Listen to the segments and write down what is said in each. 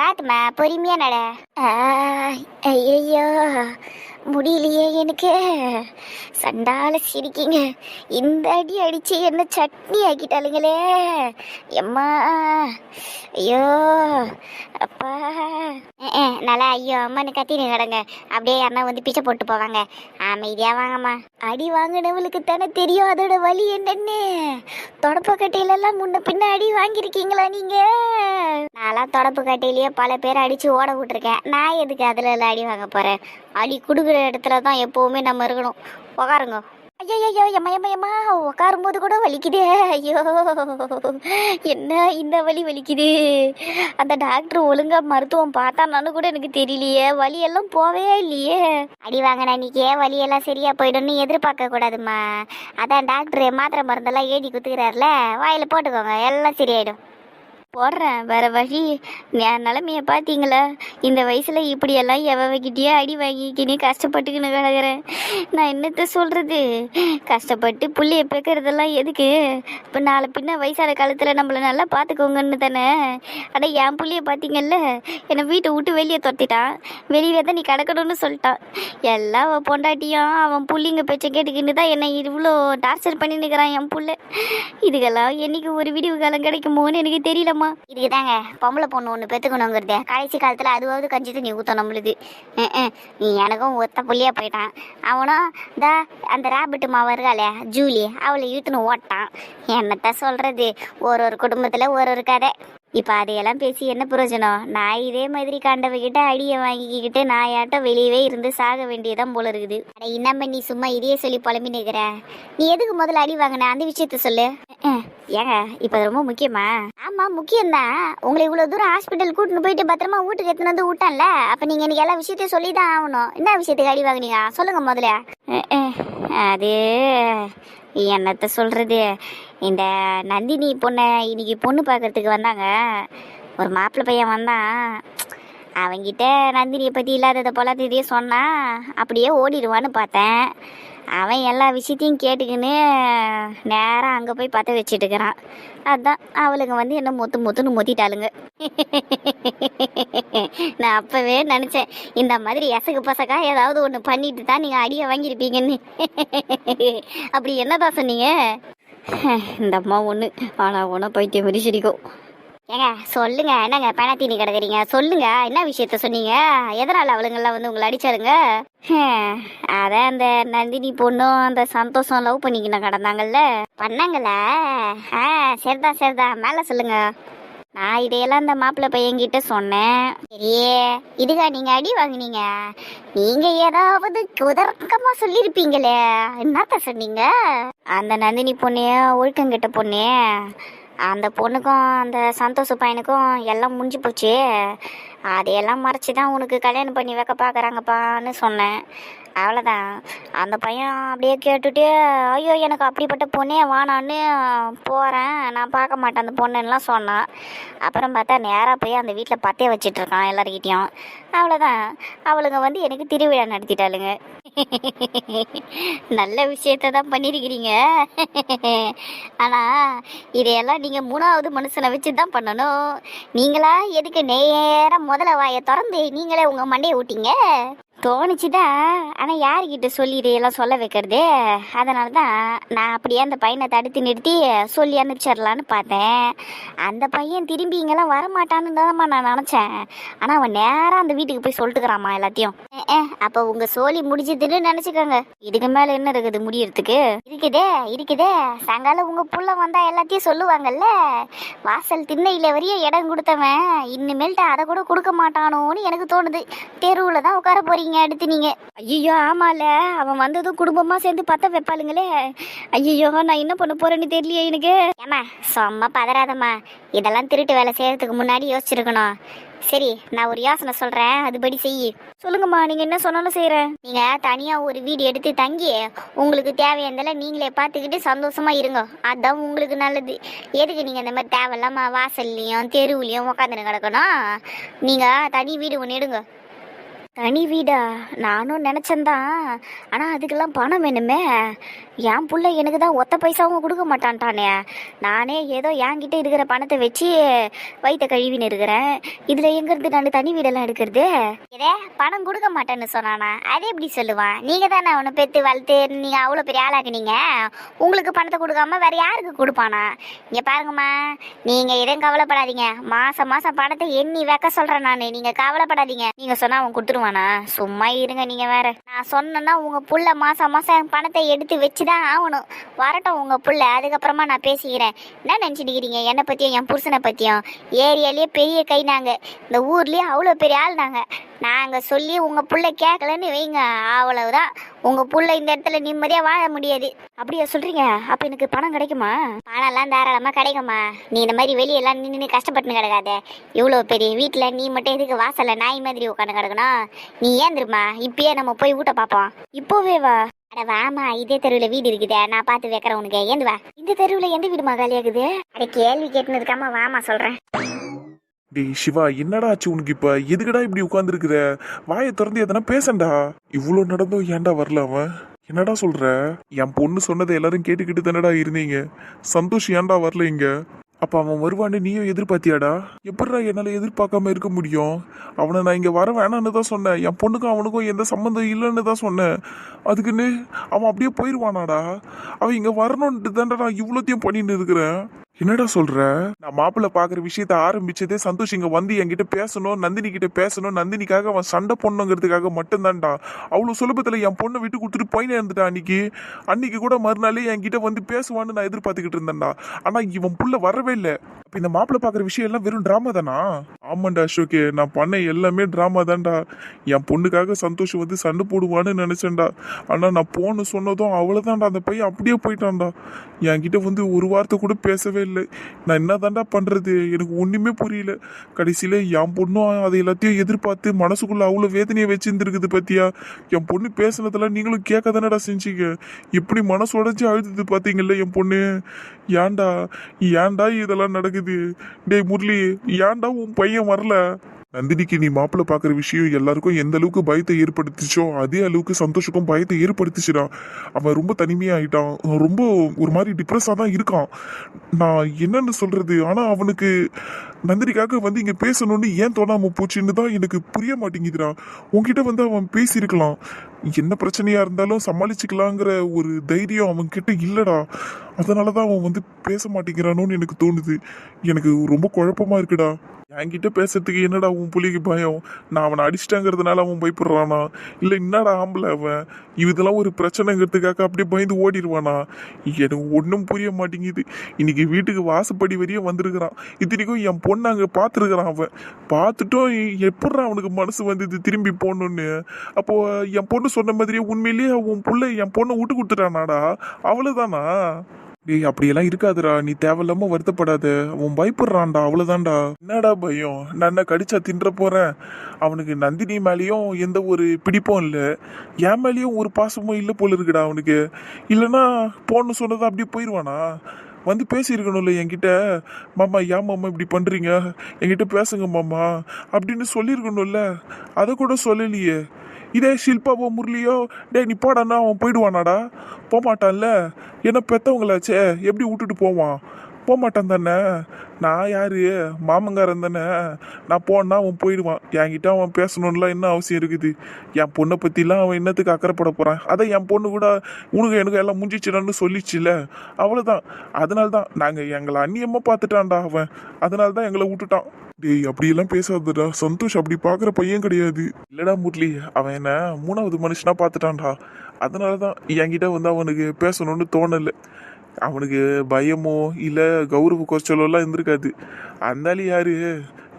பாத்துமா பொறுமையா நட. ஐயோ முடியலையே எனக்கு. சண்டால சிரிக்கிங்க. இந்த அடி அடிச்சு என்ன சட்னி ஆக்கிட்டாளுங்களே எம்மா. ஐயோ அப்பா. நல்லா ஐயோ அம்மானு கத்தினு கிடங்க. அப்படியே யாருன்னா வந்து பிச்சை போட்டு போவாங்க. அமைதியா வாங்கம்மா. அடி வாங்கினவளுக்கு தானே தெரியும் அதோட வலி என்னன்னு. தொடப்பு கட்டையிலெல்லாம் முன்ன பின்ன அடி வாங்கியிருக்கீங்களா நீங்க? நான்லாம் தொடப்பு கட்டையிலேயே பல பேர் அடிச்சு ஓட விட்டுருக்கேன். நான் எதுக்கு அதுல எல்லாம் அடி வாங்க போறேன்? அடி கொடுக்குற இடத்துல தான் எப்பவுமே நம்ம இருக்கணும். உக்காருங்க. ஐயோ எம்மா உட்காரும் போது கூட வலிக்குதே. ஐயோ என்ன இந்த வலி வலிக்குது. அந்த டாக்டர் ஒழுங்கா மருத்துவம் பார்த்தானு கூட எனக்கு தெரியலையே. வலியெல்லாம் போவே இல்லையே. அடி வாங்கின அன்னைக்கே வலியெல்லாம் சரியா போயிடும்னு எதிர்பார்க்க கூடாதுமா. அதான் டாக்டர் மாத்திரை மருந்தெல்லாம் எழுதி குத்துக்கிறாருல, வாயில போட்டுக்கோங்க எல்லாம் சரியாயிடும். போடுறேன், வேற வழி. என் நிலமைய பார்த்தீங்களா? இந்த வயசுல இப்படியெல்லாம் எவகிட்டயே அடி வாங்கிக்கின்னு கஷ்டப்பட்டுக்கின்னு கிடக்குறேன். நான் என்னத்த சொல்றது? கஷ்டப்பட்டு புள்ளைய பேக்கிறதெல்லாம் எதுக்கு? இப்போ நாளை பின்ன வயசான காலத்தில் நம்மளை நல்லா பார்த்துக்கோங்கன்னு தானே. ஆனால் என் புள்ளைய பார்த்தீங்கல்ல, என்னை வீட்டை விட்டு வெளியே துரத்திட்டான். வெளியே தான் நீ கிடக்கணும்னு சொல்லிட்டான். எல்லாம் அவன் பொண்டாட்டியும் அவன் புள்ளிங்க பேச்சை கேட்டுக்கின்னு தான் என்னை இவ்வளோ டார்ச்சர் பண்ணி நிற்கிறான் என் புள்ள. இதுக்கெல்லாம் என்னைக்கு ஒரு விடிவு காலம் கிடைக்குமோன்னு எனக்கு தெரியலம்மா. இதுக்கு தாங்க பொம்பளை பொண்ணு ஒன்று பெற்றுக்கணுங்கிறது. கடைசி காலத்தில் அதுவாவது கஞ்சி தண்ணி ஊற்றும் நம்மளுது. நீ எனக்கும் ஒத்த புள்ளியா போயிட்டான். அவனும் அந்த ராபிட்டு மாவ இருக்காளே ஜூலி, அவளை இழுத்துன்னு ஓட்டான். என்னத்த சொல்கிறது? ஒரு குடும்பத்தில் ஒரு கதை. இப்போ அதையெல்லாம் பேசி என்ன பிரயோஜனம்? நான் இதே மாதிரி கண்டவகிட்ட அடியை வாங்கிக்கிட்டு நாயாட்டம் வெளியவே இருந்து சாக வேண்டியதான் போல இருக்குது. ஆனால் இன்னும் நீ சும்மா இதையே சொல்லி புலம்பி நிற்கிற. நீ எதுக்கு முதல்ல அடி வாங்கின அந்த விஷயத்த சொல்லு. ஏங்க இப்போ ரொம்ப முக்கியமா? ஆமாம் முக்கியம்தான். உங்களை இவ்வளோ தூரம் ஹாஸ்பிட்டல் கூட்டின்னு போயிட்டு பத்திரமா வீட்டுக்கு எடுத்துன்னு வந்து விட்டான்ல, அப்போ நீங்கள் எனக்கு எல்லா விஷயத்தையும் சொல்லி தான் ஆகணும். என்ன விஷயத்துக்கு அடி வாங்கினீங்க சொல்லுங்க முதல்ல. அது என்னத்த சொல்கிறது? இந்த நந்தினி பொண்ணை இன்னைக்கு பொண்ணு பார்க்கறதுக்கு வந்தாங்க. ஒரு மாப்பிள்ளை பையன் வந்தான். அவங்கிட்ட நந்தினியை பற்றி இல்லாததை போல இதையே சொன்னான். அப்படியே ஓடிடுவான்னு பார்த்தேன். அவன் எல்லா விஷயத்தையும் கேட்டுக்கின்னு நேராக அங்கே போய் பற்ற வச்சுட்டு இருக்கிறான். அதுதான் அவளுங்க வந்து என்ன மொத்துன்னு மொத்திட்டாளுங்க. நான் அப்போவே நினச்சேன், இந்த மாதிரி எசகு பசக்கா ஏதாவது ஒன்று பண்ணிட்டு தான் நீங்கள் அடியை வாங்கியிருப்பீங்கன்னு. அப்படி என்னதான் சொன்னீங்க? இந்த அம்மா ஒன்று ஆனால் ஒன்றும் பைத்தியம் மாதிரி சிரிக்கும். ஏங்க சொல்லுங்க, என்னங்க பணத்தீனி கிடக்குறீங்க? சொல்லுங்க, என்ன விஷயத்த சொன்னீங்க? எதனால் அவளுங்கெல்லாம் வந்து உங்களை அடிச்சாருங்க? அதான் அந்த நந்தினி பொண்ணும் அந்த சந்தோஷம் லவ் பண்ணிக்கின கிடந்தாங்கல்ல, பண்ணாங்களா? சரிதான் மேலே சொல்லுங்க. நான் இதையெல்லாம் அந்த மாப்பிள்ளை பையன்கிட்ட சொன்னேன். சரியே, இதுக்கா நீங்க அடி வாங்கினீங்க? நீங்க ஏதாவது உதர்க்கமா சொல்லியிருப்பீங்களே, என்னத்த சொன்னீங்க? அந்த நந்தினி பொண்ணே ஒழுக்கங்கிட்ட பொண்ணே, அந்த பொண்ணுக்கும் அந்த சந்தோஷ பையனுக்கும் எல்லாம் முடிஞ்சு போச்சு. அதையெல்லாம் மறைச்சி தான் உனக்கு கல்யாணம் பண்ணி வைக்க பார்க்குறாங்கப்பான்னு சொன்னேன். அவ்வளோதான். அந்த பையன் அப்படியே கேட்டுட்டு, ஐயோ எனக்கு அப்படிப்பட்ட பொண்ணே வானான்னு போகிறேன், நான் பார்க்க மாட்டேன் அந்த பொண்ணுன்னெலாம் சொன்னான். அப்புறம் பார்த்தா நேராக போய் அந்த வீட்டில் பற்றே வச்சிட்ருக்கான் எல்லாருக்கிட்டையும். அவ்வளோதான். அவளுங்க வந்து எனக்கு திருவிழா நடத்திட்டாளுங்க. நல்ல விஷயத்த தான் பண்ணியிருக்கிறீங்க. ஆனால் இதையெல்லாம் நீங்கள் 3வது மனுஷனை வச்சு தான் பண்ணணும். நீங்களா எதுக்கு நேராக முதல்ல வாயை திறந்து நீங்களே உங்கள் மண்டையை விட்டீங்க? தோணுச்சுதான். ஆனால் யார்கிட்ட சொல்லி இதையெல்லாம் சொல்ல வைக்கிறது? அதனால தான் நான் அப்படியே அந்த பையனை தடுத்து நிறுத்தி சொல்லி அனுப்பிச்சிடலான்னு பார்த்தேன். அந்த பையன் திரும்பி இங்கெல்லாம் வரமாட்டான்னு தான்மா நான் நினச்சேன். ஆனால் அவன் நேராக அந்த வீட்டுக்கு போய் சொல்லிட்டுக்கிறாம்மா எல்லாத்தையும். அப்போ உங்கள் சோழி முடிஞ்சதுன்னு நினச்சிக்கோங்க. இதுக்கு மேலே என்ன இருக்குது முடியறதுக்கு? இருக்குதே சாயங்காலம் உங்கள் புள்ள வந்தால் எல்லாத்தையும் சொல்லுவாங்கல்ல. வாசல் திண்ணையில் வரையும் இடம் கொடுத்தவன் இனிமேல்ட்டு அதை கூட கொடுக்க மாட்டானோன்னு எனக்கு தோணுது. தெருவில் தான் உட்கார போறீங்க அடுத்து நீங்க. ஐயோ ஆமால, அவன் வந்ததும் குடும்பமா சேர்ந்து பத்த வைப்பாளுங்களே. ஐயோ நான் என்ன பண்ண போறேன்னு தெரியலையே எனக்கு. ஏமா சும்மா பதறாதம்மா, இதெல்லாம் திருட்டு வேலை செய்யறதுக்கு முன்னாடி யோசிச்சிருக்கணும். சரி, நான் ஒரு யோசனை சொல்றேன், அதுபடி செய்யி. சொல்லுங்கம்மா, நீங்க என்ன சொன்னாலும் செய்யறேன். நீங்க தனியா ஒரு வீடு எடுத்து தங்கி உங்களுக்கு தேவையானதெல்லாம் நீங்களே பார்த்துக்கிட்டு சந்தோஷமா இருங்க. அதான் உங்களுக்கு நல்லது. எதுக்கு நீங்க இந்த மாதிரி தேவையில்லாம வாசல்லையும் தெருவுலையும் உட்காந்துன்னு கிடக்கணும்? நீங்க தனி வீடு ஒன்று எடுங்க. தனி வீடா? நானும் நினச்சேன்தான். ஆனால் அதுக்கெல்லாம் பணம் வேணுமே. என் புள்ள எனக்கு தான் ஒத்த பைசாவும் கொடுக்க மாட்டான்ட்டானே. நானே ஏதோ என்கிட்ட இருக்கிற பணத்தை வச்சு வயிற்ற கழுவின்னு இருக்கிறேன். இதில் எங்கிறது நான் தனி வீடெல்லாம் எடுக்கிறது? இதே பணம் கொடுக்க மாட்டேன்னு சொன்னானா? அதே எப்படி சொல்லுவான்? நீங்கள் தானே அவனை பெற்று வளர்த்து நீங்கள் அவ்வளோ பெரிய ஆளாக்குனீங்க. உங்களுக்கு பணத்தை கொடுக்காம வேறு யாருக்கு கொடுப்பானா? இங்கே பாருங்கம்மா, நீங்கள் எதுவும் கவலைப்படாதீங்க. மாதம் மாதம் பணத்தை எண்ணி வைக்க சொல்கிறேன் நான். நீங்கள் கவலைப்படாதீங்க. நீங்கள் சொன்னால் அவன் கொடுத்துருவானா? சும்மா இருங்க நீங்கள் வேற. நான் சொன்னேன்னா உங்கள் புள்ள மாதம் மாதம் பணத்தை எடுத்து வச்சு தான் ஆகணும். வரட்டும் உங்கள் புள்ள, அதுக்கப்புறமா நான் பேசிக்கிறேன். என்ன நினச்சிட்டுக்கிறீங்க என்னை பற்றியும் என் புருஷனை பற்றியும்? ஏரியாலேயே பெரிய கை நாங்கள், இந்த ஊர்லேயே அவ்வளோ பெரிய ஆள் நாங்கள் சொல்லி உங்கள் புள்ள கேட்கலன்னு வைங்க, அவ்வளவுதான். உங்கள் புள்ள இந்த இடத்துல நிம்மதியாக வாழ முடியாது. அப்படியா சொல்கிறீங்க? அப்போ எனக்கு பணம் கிடைக்குமா? பணம்லாம் தாராளமாக கிடைக்குமா. நீ இந்த மாதிரி வெளியெல்லாம் நின்று கஷ்டப்பட்டுன்னு கிடக்காத. இவ்வளோ பெரிய வீட்டில் நீ மட்டும் எதுக்கு வாசலில் நாய் மாதிரி உட்காந்து கிடக்கணும்? நீ ஏன் தெரியுமா, இப்பயே நம்ம போய் வீட்டை பார்ப்போம். இப்போவே வா. அட வாமா, இதே தெருவில் வீடு இருக்குதே, நான் பார்த்து வைக்கிறேன் உனக்கு. ஏந்து வா. இந்த தெருவில் எந்த வீடுமா காலியாகுது? அட கேள்வி கேட்டுன்னு இருக்காம வாமா சொல்கிறேன். டேய் சிவா, என்னடா ஆச்சு உனக்கு? இப்ப எதுக்குடா இப்படி உட்காந்துருக்குற? வாயை திறந்து எதனா பேசண்டா. இவ்வளோ நடந்தும் ஏன்டா வரல அவன்? என்னடா சொல்ற? என் பொண்ணு சொன்னதை எல்லாரும் கேட்டுக்கிட்டு தானடா இருந்தீங்க. சந்தோஷ் ஏன்டா வரல இங்க? அப்ப அவன் வருவான்னு நீயும் எதிர்பார்த்தியாடா? எப்படிடா என்னால எதிர்பார்க்காம இருக்க முடியும்? அவனை நான் இங்க வர வேணான்னு தான் சொன்னேன். என் பொண்ணுக்கும் அவனுக்கும் எந்த சம்மந்தம் இல்லைன்னு தான் சொன்னேன். அதுக்குன்னு அவன் அப்படியே போயிடுவானாடா? அவன் இங்க வரணும்ட்டு தான்டா நான் இவ்வளோத்தையும் பண்ணிட்டு இருக்கிறேன். என்னடா சொல்ற? நான் மாப்பிள்ள பாக்குற விஷயத்த ஆரம்பிச்சதே சந்தோஷ் இங்க வந்து என்கிட்ட பேசணும், நந்தினி கிட்ட பேசணும், நந்தினிக்காக அவன் சண்டை பொண்ணுங்கிறதுக்காக மட்டும்தான்டா. அவ்வளவு சுலபத்துல என் பொண்ணை விட்டு கொடுத்துட்டு போயினே இருந்துட்டான். அன்னைக்கு கூட மறுநாளே என்கிட்ட வந்து பேசுவான்னு நான் எதிர்பார்த்துக்கிட்டு இருந்தேன்டா. ஆனா இவன் புள்ள வரவே இல்லை. அப்ப இந்த மாப்பிள்ள பாக்குற விஷயம் எல்லாம் வெறும் டிராமா தானா? ஆமாண்டா அசோகே, நான் பண்ண எல்லாமே டிராமா தான்டா. என் பொண்ணுக்காக சந்தோஷ் வந்து சண்டை போடுவான்னு நினைச்சேன்டா. ஆனா நான் போன்னு சொன்னதும் அவ்வளவுதான்டா, அந்த பையன் அப்படியே போயிட்டான்டா. என்கிட்ட வந்து ஒரு வார்த்தை கூட பேசவே இல்லை. நான் என்ன தாண்டா பண்றது? எனக்கு ஒண்ணுமே புரியல. கடைசியில என் பொண்ணும் அதை எல்லாத்தையும் எதிர்பார்த்து மனசுக்குள்ள அவ்வளவு வேதனையை வச்சிருந்துருக்குது பத்தியா? என் பொண்ணு பேசுனதெல்லாம் நீங்களும் கேட்க தானடா செஞ்சீங்க. எப்படி மனசு உடஞ்சி அழுதுது பாத்தீங்கல்ல என் பொண்ணு. ஏன்டா ஏன்டா இதெல்லாம் நடக்குது? டேய் முரளி, ஏன்டா உன் பையன் வரல? நந்தினிக்கு நீ மாப்பிள்ள பாக்குற விஷயம் எல்லாருக்கும் எந்த அளவுக்கு பயத்தை ஏற்படுத்திச்சோ அதே அளவுக்கு சந்தோஷக்கும் பயத்தை ஏற்படுத்திச்சுடா. அவன் ரொம்ப தனிமையாயிட்டான். ரொம்ப ஒரு மாதிரி டிப்ரெஸ்ஸா தான் இருக்கான். நான் என்னன்னு சொல்றது? ஆனா அவனுக்கு நந்தினிக்காக வந்து இங்க பேசணும்னு ஏன் தோணாம போச்சுன்னு தான் எனக்கு புரிய மாட்டேங்குதுடா. உன்கிட்ட வந்து அவன் பேசியிருக்கலாம். என்ன பிரச்சனையா இருந்தாலும் சமாளிச்சுக்கலாங்கிற ஒரு தைரியம் அவன் கிட்ட இல்லடா. அதனாலதான் அவன் வந்து பேச மாட்டேங்கிறானோன்னு எனக்கு தோணுது. எனக்கு ரொம்ப குழப்பமா இருக்குடா. என்கிட்ட பேசுறதுக்கு என்னடா உன் புள்ளிக்கு பயம்? நான் அவனை அடிச்சிட்டாங்கிறதுனால அவன் பயப்படுறானா? இல்ல என்னடா ஆம்பளை அவன் இதெல்லாம் ஒரு பிரச்சனைங்கிறதுக்காக அப்படியே பயந்து ஓடிடுவானா? எனக்கு ஒன்றும் புரிய மாட்டேங்குது. இன்னைக்கு வீட்டுக்கு வாசப்படி வரையும் வந்திருக்கிறான். இத்தனைக்கும் என் பொண்ணு அங்கே பார்த்துருக்கிறான். அவன் பார்த்துட்டும் எப்படா அவனுக்கு மனசு வந்தது திரும்பி போகணுன்னு? அப்போ என் பொண்ணு சொன்ன மாதிரியே உண்மையிலேயே உன் புள்ள என் பொண்ணை விட்டு கொடுத்துட்டானாடா? அவ்வளவுதானா? டேய் அப்படியெல்லாம் இருக்காதுடா. நீ தேவையில்லாம வருத்தப்படாத. அவன் பயப்படுறான்டா, அவ்வளவுதான்டா. என்னடா பயம்? நான் என்ன கடிச்சா தின்ற போறேன்? அவனுக்கு நந்தினி மேலேயும் எந்த ஒரு பிடிப்பும் இல்லை, என் மேலேயும் ஒரு பாசமும் இல்லை போல இருக்குடா அவனுக்கு. இல்லைன்னா போன்னு சொன்னதை அப்படியே போயிடுவானா? வந்து பேசியிருக்கணும்ல என்கிட்ட. மாமா ஏன் மாமா இப்படி பண்றீங்க, என்கிட்ட பேசுங்க மாமா அப்படின்னு சொல்லியிருக்கணும்ல. அதை கூட சொல்லலையே. இதே ஷில்பாவோ முரளியோ, டே நீ போடானா அவன் போயிடுவானாடா? போகமாட்டான்ல. என்ன பெற்றவங்களாச்சே, எப்படி விட்டுட்டு போவான்? போகமாட்டான் தானே. நான் யாரு? மாமங்காரன் தானே. நான் போனா அவன் போயிடுவான். என்கிட்ட அவன் பேசணும்லாம் என்ன அவசியம் இருக்குது? என் பொண்ணை பற்றிலாம் அவன் என்னத்துக்கு அக்கறைப்பட போகிறான்? அதை என் பொண்ணு கூட உனக்கு எனக்கு எல்லாம் முடிஞ்சிச்சிடான்னு சொல்லிச்சுல, அவ்வளோதான். அதனால தான் நாங்கள் எங்களை அந்நியமாக பார்த்துட்டான்டா அவன். அதனால தான் எங்களை விட்டுட்டான். டேய் அப்படியெல்லாம் பேசாதடா. சந்தோஷ் அப்படி பார்க்குற பையன் கிடையாது. இல்லடா முரளி, அவன் என்ன மூணாவது மனுஷனா பார்த்துட்டான்டா. அதனால தான் என்கிட்ட வந்து அவனுக்கு பேசணும்னு தோணலை. அவனுக்கு பயமோ இல்லை கௌரவ குறைச்சலெல்லாம் இருந்திருக்காது. அந்தாலும் யாரு?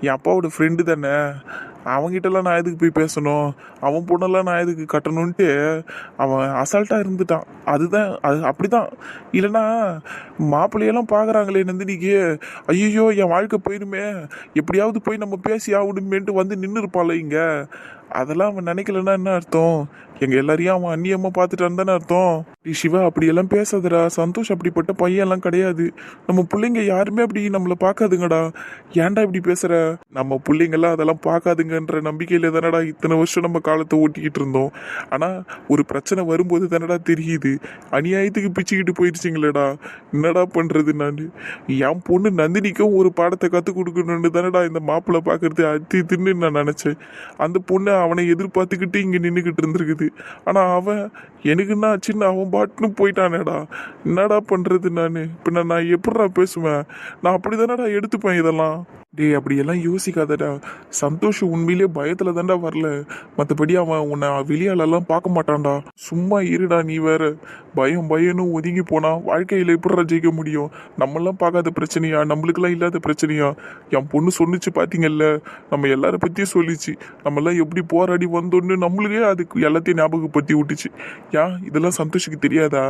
என் அப்பாவோட ஃப்ரெண்டு தானே. அவன்கிட்டலாம் நான் எதுக்கு போய் பேசணும்? அவன் பொண்ணெல்லாம் நான் எதுக்கு கட்டணுன்ட்டு அவன் அசால்ட்டாக இருந்துட்டான். அதுதான் அது அப்படிதான். இல்லைன்னா மாப்பிள்ளையெல்லாம் பார்க்குறாங்களே நந்தினிக்கு, ஐயோ என் வாழ்க்கை போயிடுமே, எப்படியாவது போய் நம்ம பேசி ஆகணுமேன்ட்டு வந்து நின்று இருப்பான்ல இங்கே. அதெல்லாம் அவன் நினைக்கலன்னா என்ன அர்த்தம்? எங்க எல்லாரையும் அவன் அந்நியமா பார்த்துட்டான்னு தானே அர்த்தம்? டி சிவா, அப்படியெல்லாம் பேசாதடா. சந்தோஷ் அப்படிப்பட்ட பையன்லாம் கிடையாது. நம்ம பிள்ளைங்க யாருமே அப்படி நம்மளை பார்க்காதுங்கடா. ஏன்டா இப்படி பேசுற? நம்ம பிள்ளைங்கெல்லாம் அதெல்லாம் பார்க்காதுங்கன்ற நம்பிக்கையில தானடா இத்தனை வருஷம் நம்ம காலத்தை ஓட்டிக்கிட்டு இருந்தோம். ஆனா ஒரு பிரச்சனை வரும்போது தானடா தெரியுது. அநியாயத்துக்கு பிச்சுக்கிட்டு போயிடுச்சிங்களேடா. என்னடா பண்றது நான்? என் பொண்ணு நந்தினிக்கும் ஒரு பாடத்தை கற்றுக் கொடுக்கணும்னு தானடா இந்த மாப்பிள்ளை பார்க்கறது அத்தி தின்னு நான் நினச்சேன். அந்த பொண்ணு அவனை எதிர்பார்த்துக்கிட்டு இங்கே நின்றுக்கிட்டு இருந்திருக்குது. ஆனா அவன் எனக்குன்னா சின்ன அவன் பாட்டுன்னு போயிட்டானேடா. என்னடா பண்றது நான்? இப்போ நான் எப்படிடா பேசுவேன்? நான் அப்படிதானடா எடுத்துப்பேன் இதெல்லாம். டேய், அப்படியெல்லாம் யோசிக்காதடா. சந்தோஷ் உண்மையிலே பயத்துல தான்டா வரல. மற்றபடி அவன் உன்னை வெளியாலெல்லாம் பார்க்க மாட்டான்டா. சும்மா இருடா. நீ வேற பயம் பயன்னு ஒதுங்கி போனா வாழ்க்கையில எப்படிடா ஜெயிக்க முடியும்? நம்மளாம் பார்க்காத பிரச்சனையா? நம்மளுக்கெல்லாம் இல்லாத பிரச்சனையா? என் பொண்ணு சொன்னிச்சு பாத்தீங்கல்ல, நம்ம எல்லார பத்தியும் சொல்லிச்சு. நம்மளாம் எப்படி போராடி வந்தோன்னு நம்மளுக்கே அதுக்கு எல்லாத்தையும் ஞாபகப்படுத்தி விட்டுச்சு. ஏன் இதெல்லாம் சந்தோஷுக்கு தெரியாதா?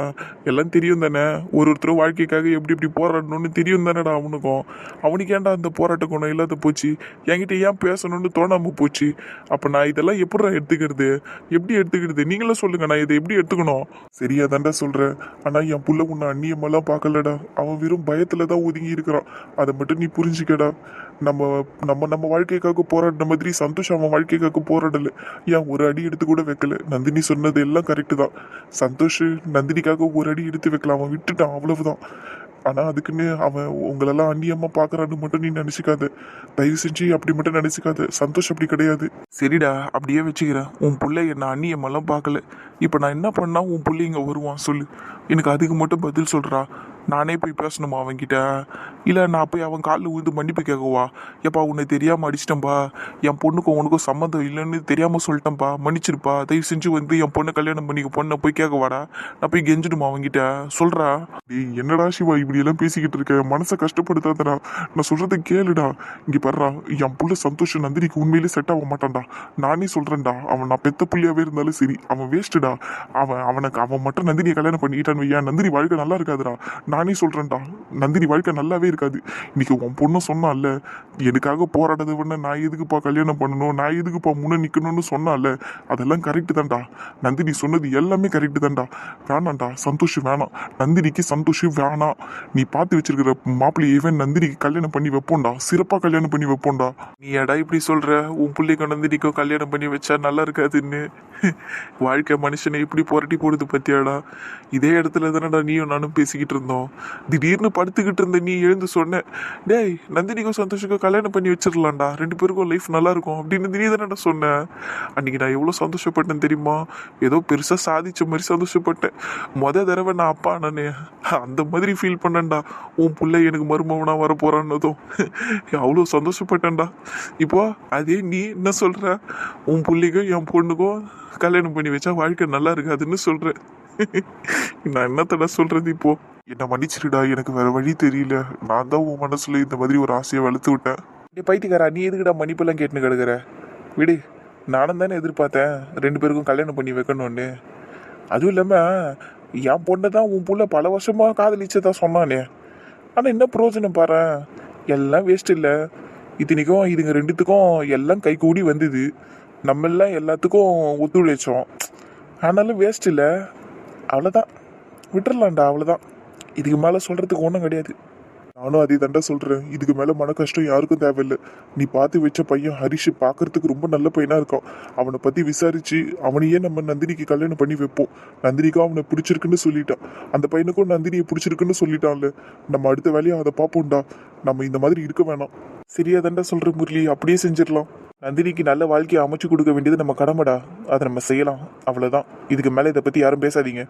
எல்லாம் தெரியும் தானே. ஒருத்தரும் வாழ்க்கைக்காக எப்படி எப்படி போராடணும்னு தெரியும் தானேடா அவனுக்கும். அவனுக்கு ஏன்டா அந்த போராட்ட குணம் இல்லாத போச்சு? என்கிட்ட ஏன் பேசணும்னு தோணாம போச்சு? அப்ப நான் இதெல்லாம் எப்படிடா எடுத்துக்கிறது? எப்படி எடுத்துக்கிறது? நீங்களும் சொல்லுங்க. நான் இதை எப்படி எடுத்துக்கணும்? சரியா தாண்டா சொல்றேன். ஆனா என் புள்ள உன்னை அந்நியமெல்லாம் பார்க்கலடா. அவன் வெறும் பயத்துல தான் ஒதுங்கி இருக்கிறான். அதை மட்டும் நீ புரிஞ்சுக்கடா. நம்ம நம்ம நம்ம வாழ்க்கைக்காக போராடின மாதிரி சந்தோஷம் அவன் வாழ்க்கைக்காக போராடல. ஏன் ஒரு அடி எடுத்து கூட வைக்கல. நந்தினி சொன்னது எல்லாம் கரெக்டு தான். சந்தோஷ் நந்தினிக்காக ஒரு அடி எடுத்து வைக்கலாம். அவன் விட்டுட்டான், அவ்வளவுதான். ஆனா அதுக்குன்னு அவன் உங்களெல்லாம் அந்நியமா பாக்குறான்னு மட்டும் நீ நினைச்சுக்காத. தயவு செஞ்சு அப்படி மட்டும் நினைச்சுக்காத. சந்தோஷ் அப்படி கிடையாது. சரிடா, அப்படியே வச்சுக்கிறேன். உன் பிள்ளை என்ன அந்நியமெல்லாம் பார்க்கல. இப்ப நான் என்ன பண்ணா உன் பிள்ளை இங்க வருவான் சொல்லு. எனக்கு அதுக்கு மட்டும் பதில் சொல்றா. நானே போய் பேசணுமா அவன்கிட்ட? இல்லை நான் போய் அவன் காலில் விழுந்து மன்னிப்பு கேட்கவா? எப்பா உன்னை தெரியாமல் அடிச்சிட்டேன்ப்பா. என் பொண்ணுக்கும் உனக்கும் சம்மந்தம் இல்லைன்னு தெரியாமல் சொல்லிட்டேன்ப்பா. மன்னிச்சிருப்பா. தயவு செஞ்சு வந்து என் பொண்ணை கல்யாணம் பண்ணிக்க பொண்ணை போய் கேட்கவாடா. நான் போய் கெஞ்சிடுமா அவன்கிட்ட? சொல்கிறா. டேய், என்னடா சிவா இப்படியெல்லாம் பேசிக்கிட்டு இருக்க? மனசை கஷ்டப்படுத்தாதடா. நான் சொல்கிறத கேளுடா. இங்கே பர்றா, என் புள்ள சந்தோஷம் நந்தினிக்கு உண்மையிலே செட் ஆக மாட்டான்டா. நானே சொல்கிறேன்டா. அவன் நான் பெத்த புள்ளியாவே இருந்தாலும் சரி, அவன் வேஸ்ட்டுடா. அவன் மட்டும் நந்தினியை கல்யாணம் பண்ணிக்கிட்டான்னு வையா, நந்தினி வாழ்க்கை நல்லா இருக்காதுடா. நானே சொல்றேன்டா, நந்தினி வாழ்க்கை நல்லாவே இருக்காது. இன்னைக்கு உன் பொண்ணு சொன்னால, எனக்காக போராடுறத விட நான் எதுக்குப்பா கல்யாணம் பண்ணணும், நான் எதுக்குப்பா முன்ன நிக்கணும்னு சொன்னால, அதெல்லாம் கரெக்டு தான்டா. நந்தினி சொன்னது எல்லாமே கரெக்டு தான்டா. வேணாம்டா, சந்தோஷம் வேணாம். நந்தினிக்கு சந்தோஷம் வேணாம். நீ பார்த்து வச்சிருக்கிற மாப்பிள்ளையவே நந்தினிக்கு கல்யாணம் பண்ணி வைப்போம்டா. சிறப்பா கல்யாணம் பண்ணி வைப்போம்டா. நீ எடா இப்படி சொல்ற? உன் பிள்ளைக்கும் நந்தினிக்கும் கல்யாணம் பண்ணி வச்சா நல்லா இருக்காதுன்னு. வாழ்க்கை மனுஷனை இப்படி புரட்டி போடுது பத்தியாடா. இதே இடத்துல தானடா நீயும் நானும் பேசிக்கிட்டு இருந்தோம். திடீர்னு படுத்துக்கிட்டு இருந்த நீ எழுந்து சொன்ன, டேய் நந்தினிக்கும் சந்தோஷக்கும் கல்யாணம் பண்ணி வச்சிடலாம்டா, 2 பேருக்கும் லைஃப் நல்லா இருக்கும் அப்படின்னு நீ தானடா சொன்ன. அன்னைக்கு நான் எவ்வளோ சந்தோஷப்பட்டேன் தெரியுமா? ஏதோ பெருசாக சாதிச்ச மாதிரி சந்தோஷப்பட்டேன். தடவை நான் அப்பா நானே அந்த மாதிரி ஃபீல் பண்ணேன்டா. உன் பிள்ளை எனக்கு மருமவனா வர போறான்னதும் அவ்வளோ சந்தோஷப்பட்டேன்டா. இப்போ அதே நீ என்ன சொல்ற? உன் பிள்ளைக்கும் என் பொண்ணுக்கும் கல்யாணம் பண்ணி வச்சா வாழ்க்கை நல்லா இருக்காதுன்னு சொல்ற. நான் என்னத்தடா சொல்றது இப்போ? என்ன மன்னிச்சிருடா. எனக்கு வேற வழி தெரியல. நான் தான் உன் மனசுல இந்த மாதிரி ஒரு ஆசையை வளர்த்து விட்டேன். நீ பைத்தியக்காரா, நீ எதுக்குடா மன்னிப்பெல்லாம் கேட்டுன்னு கிடக்குற? விடு. நானும் தானே எதிர்பார்த்தேன் 2 பேருக்கும் கல்யாணம் பண்ணி வைக்கணும்னு. அதுவும் இல்லாம என் பொண்ணை தான் உன் புள்ள பல வருஷமா காதலிச்சதா சொன்னானே. ஆனா என்ன பிரயோஜனம் பாரு? எல்லாம் வேஸ்ட் இல்லை. இத்தனைக்கும் இதுங்க 2த்துக்கும் எல்லாம் கை கூடி வந்தது. நம்ம எல்லாம் எல்லாத்துக்கும் ஒத்துழைச்சோம். ஆனாலும் வேஸ்ட் இல்லை. அவ்வளோதான், விட்டுறலாம்டா. அவ்வளோதான். இதுக்கு மேலே சொல்கிறதுக்கு ஒன்றும் கிடையாது. நானும் அதே தாண்டா சொல்கிறேன். இதுக்கு மேலே மன கஷ்டம் யாருக்கும் தேவையில்லை. நீ பார்த்து வச்ச பையன் ஹரிஷ் பார்க்கறதுக்கு ரொம்ப நல்ல பையனாக இருக்கான். அவனை பற்றி விசாரித்து அவனையே நம்ம நந்தினிக்கு கல்யாணம் பண்ணி வைப்போம். நந்தினிக்கும் அவனை பிடிச்சிருக்குன்னு சொல்லிட்டான். அந்த பையனுக்கும் நந்தினியை பிடிச்சிருக்குன்னு சொல்லிட்டான்ல. நம்ம அடுத்த வேலையை அதை பார்ப்போம்டா. நம்ம இந்த மாதிரி இருக்க வேணாம். சரியா தாண்டா சொல்கிற முரளி? அப்படியே செஞ்சிடலாம். நந்தினிக்கு நல்ல வாழ்க்கையை அமைச்சு கொடுக்க வேண்டியது நம்ம கடமைடா. அதை நம்ம செய்யலாம். அவ்வளோதான். இதுக்கு மேலே இதை பற்றி யாரும் பேசாதீங்க.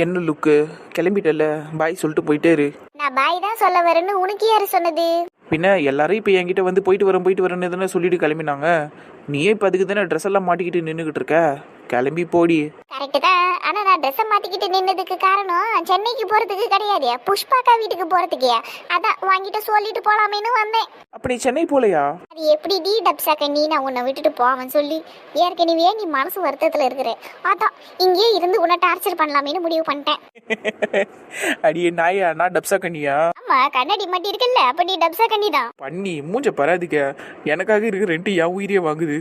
என்ன லுக்கு? கிளம்பிட்டல, பாய் சொல்லிட்டு போயிட்டே இரு. நான் பாய் தான் சொல்ல வரேன்னு உனக்கு யாரு சொன்னது? பின்ன எல்லாரும் இப்போ என்கிட்ட வந்து போயிட்டு வரேன்னு தானே சொல்லிட்டு கிளம்பினாங்க. நீயே இப்போ அதுக்கு தானே ட்ரெஸ் எல்லாம் மாட்டிக்கிட்டு நின்றுக்கிட்டு இருக்க. கிளம்பி போடி. கரெக்டு தான். ஆனா நான் ட்ரெஸ்ஸை மாத்திக்கிட்டு நின்னதுக்கு காரணம் சென்னைக்கு போறதுக்கு கிடையாது, புஷ்பாக்கா வீட்டுக்கு போறதுக்கே. அதான் வாங்கிட்டு சொல்லிட்டு போலாமேன்னு வந்தேன். அப்போ நீ சென்னை போலையா? அது எப்படி டி டப்ஸா கண்ணி நான் உன்னை விட்டுட்டு போவேன் சொல்லி ஏற்கனவே நீ மனசு வருத்தத்துல இருக்கிற. அதான் இங்கேயே இருந்து உன்னை டார்ச்சர் பண்ணலாமேன்னு முடிவு பண்ணிட்டேன். அடியே நாயா, நான் டப்ஸா கண்ணியா? ஆமா கண்ணாடி மாட்டி இருக்குல்ல, அப்ப நீ டப்ஸா கண்ணி தான். பண்ணி மூஞ்ச பராதிக்க. எனக்காக இருக்க ரெண்டு என் உயிரியே வாங்குது.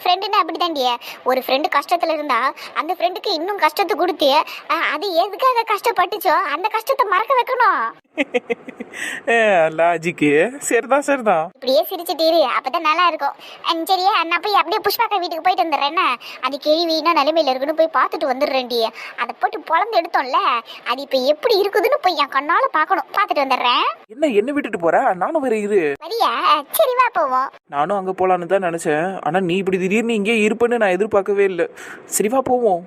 ஃப்ரெண்டுன்னா அப்படிதாண்டிய. ஒரு ஃப்ரெண்டு கஷ்டத்துல இருந்தா அந்த ஃப்ரெண்டுக்கு இன்னும் கஷ்டத்தை கொடுத்து அது எதுக்காக கஷ்டப்பட்டுச்சோ அந்த கஷ்டத்தை மறக்க வைக்கணும். லாஜிக்கு சரிதான் சரிதான். இப்படியே சிரிச்சுட்டு இரு, அப்பதான் நல்லா இருக்கும். சரியா, நான் போய் அப்படியே புஷ்பாக்கா வீட்டுக்கு போயிட்டு வந்துடுறேன். அது கேள்வினா நிலைமையில இருக்குன்னு போய் பார்த்துட்டு வந்துடுறேன்டி. அதை போட்டு பொழந்து எடுத்தோம்ல, அது இப்ப எப்படி இருக்குதுன்னு போய் என் கண்ணால பாக்கணும். பார்த்துட்டு வந்துடுறேன். என்ன விட்டுட்டு போற? நானும் வேற இரு. வரியா? சரி வா போவோம். நானும் அங்க போலான்னு தான் நினைச்சேன். ஆனா நீ இப்படி திடீர்னு இங்கே இருப்பேன்னு நான் எதிர்பார்க்கவே இல்லை. சரிவா போவோம்.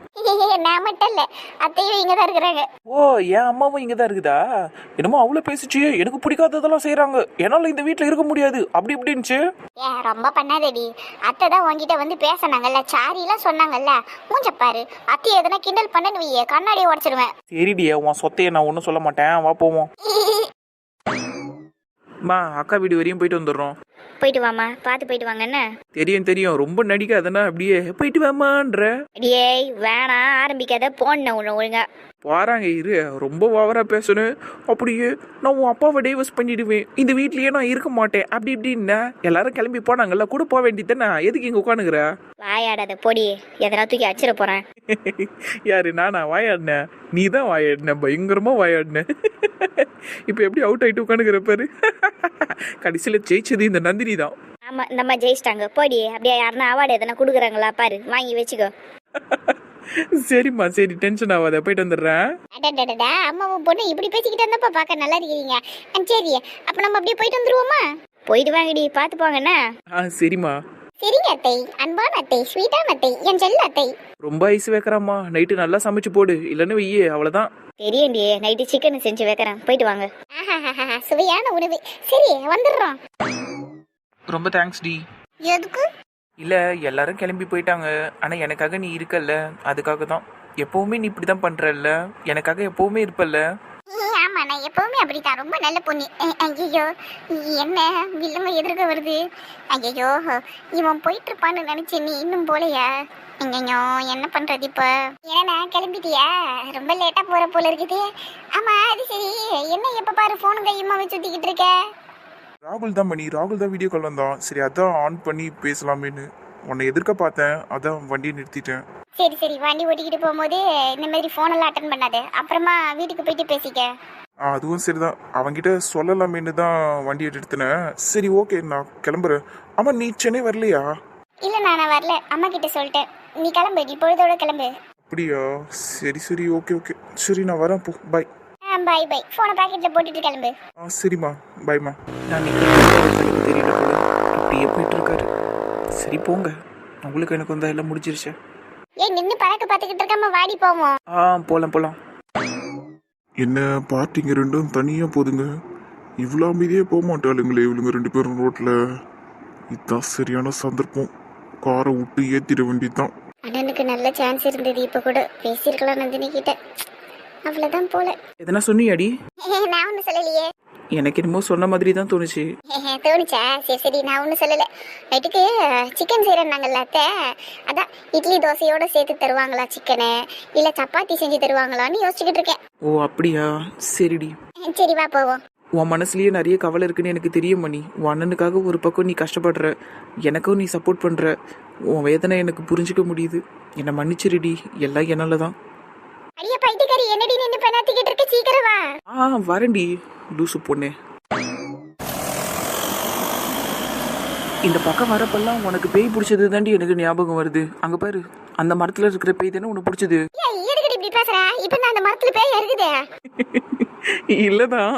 நான் மட்டும் இல்ல, அத்தையும் இங்கதான் இருக்கிறாங்க. ஓ, என் அம்மாவும் இங்கதான் இருக்குதா? என்னமோ அவ்வளவு பேசிச்சு, எனக்கு பிடிக்காததெல்லாம் செய்யறாங்க, என்னால இந்த வீட்டுல இருக்க முடியாது அப்படி இப்படின்ச்சு. ரொம்ப பண்ணாதடி. அத்தை தான் உங்ககிட்ட வந்து பேசினாங்கல்ல, சாரி எல்லாம் சொன்னாங்கல்ல. மூஞ்ச பாரு, அத்தை எதனா கிண்டல் பண்ணு கண்ணாடியை உடைச்சிருவேன். சரிடியே, உன் சொத்தையை நான் ஒன்றும் சொல்ல மாட்டேன், வா போவோம். மா, அக்கா வீடு வரையும் போயிட்டு வந்துடுறோம். போயிட்டு வாமா, பார்த்து போயிட்டு வாங்க. என்ன தெரியும், ரொம்ப நடிக்காதனா அப்படியே போயிட்டு வாமான்ற. அடியே வேணாம், ஆரம்பிக்காத. போன ஒழுங்கா பாராங்க இரு, ரொம்ப ஓவரா பேசணும். அப்படியே நான் உன் அப்பாவை டைவர்ஸ் பண்ணிடுவேன், இந்த வீட்லயே நான் இருக்க மாட்டேன் அப்படி இப்படின்னா எல்லாரும் கிளம்பி போனாங்கல்ல, கூட போக வேண்டியதானே, எதுக்கு இங்க உட்காந்துக்கிற? வாயாடாத பொடி, எதனா தூக்கி அடிச்சிட போறேன். யாரு நானா வாயாடினேன்? நீ தான் வாயாடின, பயங்கரமா வாயாடின. இப்ப எப்படி அவுட் ஆயிட்டு உட்காந்துக்கிற பாரு. கடைசியில ஜெயிச்சது இந்த நந்தினி தான். ஆமா, இந்த மாதிரி ஜெயிச்சிட்டாங்க. போடி, அப்படியே யாருன்னா அவார்டு எதனா கொடுக்குறாங்களா பாரு, வாங்கி வச்சுக்கோ. சரிம்மா, சரி, டென்ஷன் ஆகாத, போயிட்டு வந்துடுறேன். அடடடடா, அம்மாவும் பொண்ணு இப்படி பேசிக்கிட்டு இருந்தப்ப பார்க்க நல்லா இருக்கீங்க. சரி, அப்ப நம்ம அப்படியே போயிட்டு வந்துருவோமா? போயிட்டு வாங்கடி, பார்த்து போங்கண்ணா. சரிம்மா. சரிங்க அத்தை, அன்பான அத்தை, ஸ்வீட்டான அத்தை, என் செல்ல அத்தை. ரொம்ப ஐஸ் வைக்கிறாம்மா, நைட்டு நல்லா சமைச்சு போடு, இல்லைன்னு வெய்யே அவ்வளவுதான். தெரியண்டி, நைட்டு சிக்கன் செஞ்சு வைக்கிறேன், போயிட்டு வாங்க. சுவையான உணவு. சரி வந்துடுறோம். ரொம்ப தேங்க்ஸ் டி. எதுக்கு? இல்ல, எல்லாரும் கிளம்பி போயிட்டாங்க, ஆனா எனக்காக நீ இருக்கல்ல, அதுக்காக தான். எப்பவுமே நீ இப்படிதான் பண்றல்ல, எனக்காக எப்பவுமே இருப்பல்ல. ஆமா, நான் எப்பவுமே அப்படித்தான். ரொம்ப நல்ல பொண்ணு. ஐயோ, என்ன வில்லங்க எதிர்க்க வருது? ஐயோ, இவன் போயிட்டு இருப்பான்னு நினைச்சேன், நீ இன்னும் போலையா? ஐயோ, என்ன பண்றது இப்ப? ஏன்னா கிளம்பிட்டியா? ரொம்ப லேட்டா போற போல இருக்குது. ஆமா, அது சரி, என்ன எப்ப பாரு போனும் கையுமா சுத்திக்கிட்டு இருக்க? ராகுல் தான் பண்ணி, ராகுல் தான் வீடியோ கால் வந்தான். சரி, அதான் ஆன் பண்ணி பேசலாமேன்னு உன்னை எதிர்க்க பார்த்தேன், அதான் வண்டியை நிறுத்திட்டேன். சரி சரி, வண்டி ஓட்டிக்கிட்டு போகும்போது இந்த மாதிரி போனெல்லாம் அட்டன் பண்ணாது, அப்புறமா வீட்டுக்கு போயிட்டு பேசிக்க. அதுவும் சரிதான், அவன்கிட்ட சொல்லலாமேன்னு தான் வண்டியை எடுத்துனேன். சரி ஓகே, நான் கிளம்புறேன். ஆமா, நீ சென்னை வரலையா? இல்ல, நான் வரல, அம்மா கிட்ட சொல்லிட்டேன். நீ கிளம்பு, நீ பொழுதோட கிளம்பு. அப்படியா? சரி ஓகே, சரி நான் வரேன், போ, பாய். பை பை, போனை பாக்கெட்ல போட்டுட்டு கிளம்பு. சரிம்மா, பாய்மா. நான் எனக்கு தெரியல போல, இப்படியே போயிட்டு இருக்காரு. சரி போங்க, உங்களுக்கு எனக்கு வந்தா எல்லாம் முடிஞ்சிருச்சு. ஏன் நின்னு பழக்க பாத்துக்கிட்டு இருக்காம, வாடி போவோம். போலாம். என்ன பார்ட்டிங்க ரெண்டும் தனியா போதுங்க, இவ்வளோ அமைதியே போக மாட்டாளுங்களே இவளுங்க ரெண்டு பேரும் ரோட்ல. இதுதான் சரியான சந்தர்ப்பம், காரை விட்டு ஏத்திட வேண்டியதுதான். அண்ணனுக்கு நல்ல சான்ஸ் இருந்தது, இப்ப கூட பேசிருக்கலாம் நந்தினி கிட்ட. அவ்வளவுதான் போல. எதனா சொன்னியாடி? நான் ஒண்ணு சொல்லலையே. எனக்கு என்னமோ சொன்ன மாதிரி தான் தோணுச்சு. தோணுச்சா? சரி, நான் ஒண்ணு சொல்லல. நைட்டுக்கு சிக்கன் செய்யறாங்கல்ல அத்தை, அதான் இட்லி தோசையோட சேர்த்து தருவாங்களா சிக்கனு, இல்ல சப்பாத்தி செஞ்சு தருவாங்களான்னு யோசிச்சுக்கிட்டு இருக்கேன். ஓ அப்படியா? சரிடி. சரி வா போவோம். உன் மனசுலயே நிறைய கவலை இருக்குன்னு எனக்கு தெரியும் மணி. உன் அண்ணனுக்காக ஒரு பக்கம் நீ கஷ்டப்படுற, எனக்கும் நீ சப்போர்ட் பண்ற. உன் வேதனை எனக்கு புரிஞ்சுக்க முடியுது. என்னை மன்னிச்சிருடி, எல்லாம் என்னால தான். அடியே பைத்தியக்காரி, என்னடி நின்னு பண்ணாத்திக்கிட்டு இருக்க? சீக்கிரம் வா. வரேன்டி லூசு பொண்ணு. இந்த பக்கம் வரப்பெல்லாம் உனக்கு பேய் பிடிச்சது தாண்டி எனக்கு ஞாபகம் வருது. அங்க பாரு, அந்த மரத்துல இருக்கிற பேய் தானே உனக்கு பிடிச்சது? எதுக்கு இப்படி பேசுற? இப்ப நான் அந்த மரத்துல பேய் இருக்குதே. இல்லதான்.